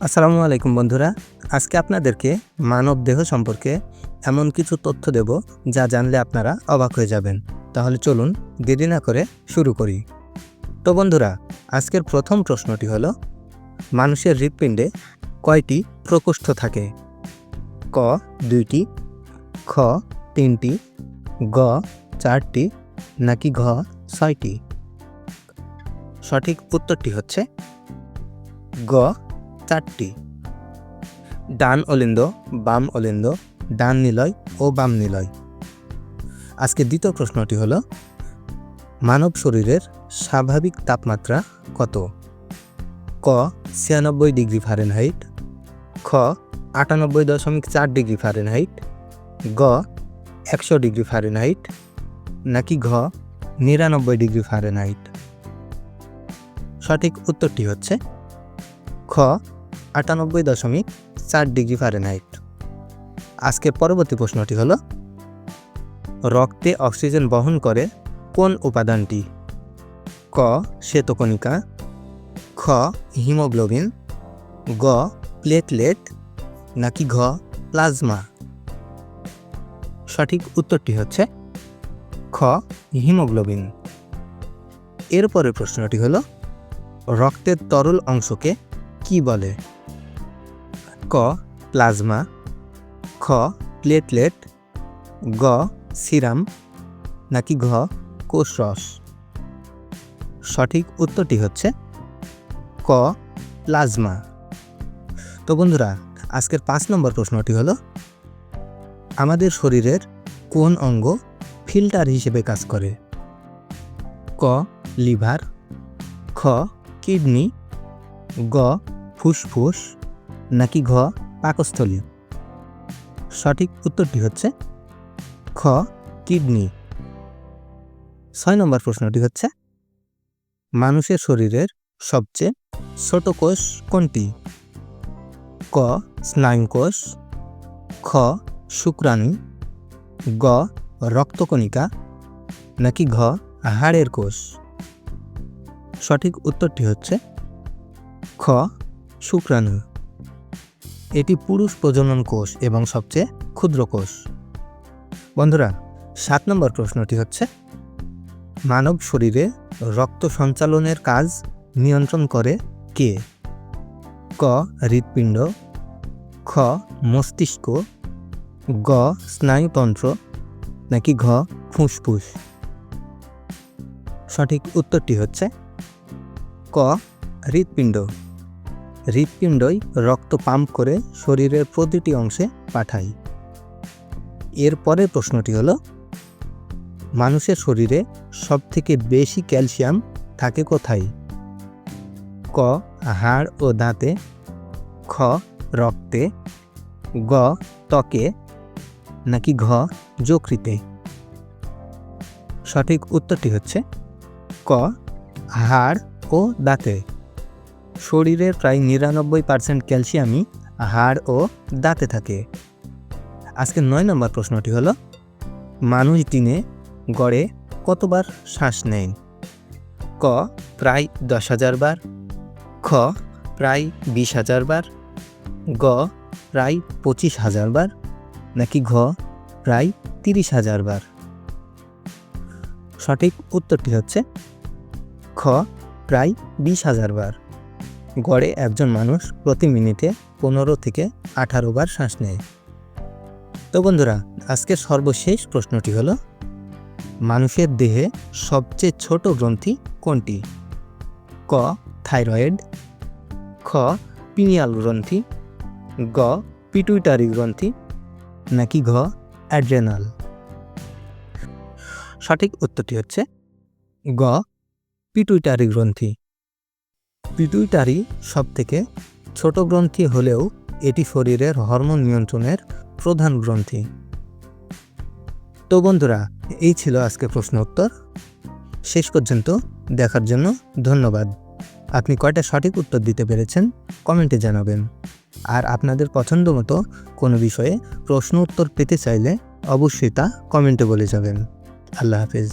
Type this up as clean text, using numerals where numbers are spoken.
আসসালামু আলাইকুম বন্ধুরা। আজকে আপনাদেরকে মানব দেহ সম্পর্কে এমন কিছু তথ্য দেব যা জানলে আপনারা অবাক হয়ে যাবেন। তাহলে চলুন দেরি না করে শুরু করি। তো বন্ধুরা, আজকের প্রথম প্রশ্নটি হলো, মানুষের হৃৎপিণ্ডে কয়টি প্রকোষ্ঠ থাকে? ক 2টি, খ 3টি, গ 4টি, নাকি ঘ 6টি? সঠিক উত্তরটি হচ্ছে গ 4টি। ডান অলিন্দ, বাম অলিন্দ, ডান নিলয় ও বাম নিলয়। আজকে দ্বিতীয় প্রশ্নটি হলো, মানব শরীরের স্বাভাবিক তাপমাত্রা কত? ক 96 ডিগ্রি ফারেনহাইট, খ 98.4 ডিগ্রি ফারেনহাইট, গ 100 ডিগ্রি ফারেনহাইট, নাকি ঘ 99 ডিগ্রি ফারেনহাইট? সঠিক উত্তরটি হচ্ছে খ 98.4 ডিগ্রি ফারেনহাইট। আজকের পরবর্তী প্রশ্নটি হলো, রক্তে অক্সিজেন বহন করে কোন উপাদানটি? ক শ্বেতকণিকা, খ হিমোগ্লোবিন, গ প্লেটলেট, নাকি ঘ প্লাজমা? সঠিক উত্তরটি হচ্ছে খ হিমোগ্লোবিন। এরপরের প্রশ্নটি হলো, রক্তের তরল অংশকে কি বলে? ক প্লাজমা, খ প্লেটলেট, গ সিরাম, নাকি ঘ কোষরস? সঠিক উত্তরটি হচ্ছে ক প্লাজমা। তো বন্ধুরা, আজকের 5 নম্বর প্রশ্নটি হলো, আমাদের শরীরের কোন অঙ্গ ফিল্টার হিসেবে কাজ করে? ক লিভার, খ কিডনি, গ ফুসফুস, নাকি ঘ পাকস্থলী? সঠিক উত্তরটি হচ্ছে খ কিডনি। 6 নম্বর প্রশ্নটি হচ্ছে, মানুষের শরীরের সবচেয়ে ছোট কোষ কোনটি? ক স্নায়ুকোষ, খ শুক্রাণু, গ রক্তকণিকা, নাকি ঘ হাড়ের কোষ? সঠিক উত্তরটি হচ্ছে খ শুক্রাণু। এটি পুরুষ প্রজনন কোষ এবং সবচেয়ে ক্ষুদ্র কোষ। বন্ধুরা, 7 নম্বর প্রশ্নটি হচ্ছে, মানব শরীরে রক্ত সঞ্চালনের কাজ নিয়ন্ত্রণ করে কে? ক হৃৎপিণ্ড, খ মস্তিষ্ক, গ স্নায়ুতন্ত্র, নাকি ঘ ফুসফুস? সঠিক উত্তরটি হচ্ছে ক হৃৎপিণ্ড। হৃৎপিণ্ডই রক্ত পাম্প করে শরীরের প্রতিটি অংশে পাঠায়। এর পরের প্রশ্নটি হলো, মানুষের শরীরে সবথেকে বেশি ক্যালসিয়াম থাকে কোথায়? ক হাড় ও দাঁতে, খ রক্তে, গ ত্বকে, নাকি ঘ যকৃতে? সঠিক উত্তরটি হচ্ছে ক হাড় ও দাঁতে। শরীরের প্রায় 99% ক্যালসিয়ামই হাড় ও দাঁতে থাকে। আজকে 9 নম্বর প্রশ্নটি হলো, মানুষ দিনে গড়ে কতবার শ্বাস নেয়? ক প্রায় 10,000 বার, খ প্রায় 20,000 বার, গ প্রায় 25,000 বার, নাকি ঘ প্রায় 30,000 বার? সঠিক উত্তরটি হচ্ছে খ প্রায় 20,000 বার। গড়ে একজন মানুষ প্রতি মিনিটে 15 থেকে 18 বার শ্বাস নেয়। তো বন্ধুরা, আজকের সর্বশেষ প্রশ্নটি হলো, মানুষের দেহে সবচেয়ে ছোট গ্রন্থি কোনটি? ক থাইরয়েড, খ পিনিয়াল গ্রন্থি, গ পিটুইটারি গ্রন্থি, নাকি ঘ অ্যাড্রেনাল? সঠিক উত্তরটি হচ্ছে গ পিটুইটারি গ্রন্থি। পিটুইটারি সবথেকে ছোট গ্রন্থি হলেও এটি শরীরের হরমোন নিয়ন্ত্রণের প্রধান গ্রন্থি। তো বন্ধুরা, এই ছিল আজকে প্রশ্ন উত্তর। শেষ পর্যন্ত দেখার জন্য ধন্যবাদ। আপনি কয়টা সঠিক উত্তর দিতে পেরেছেন কমেন্টে জানাবেন। আর আপনাদের পছন্দ মতো কোনো বিষয়ে প্রশ্ন উত্তর পেতে চাইলে অবশ্যই তা কমেন্টে বলে যাবেন। আল্লাহ হাফেজ।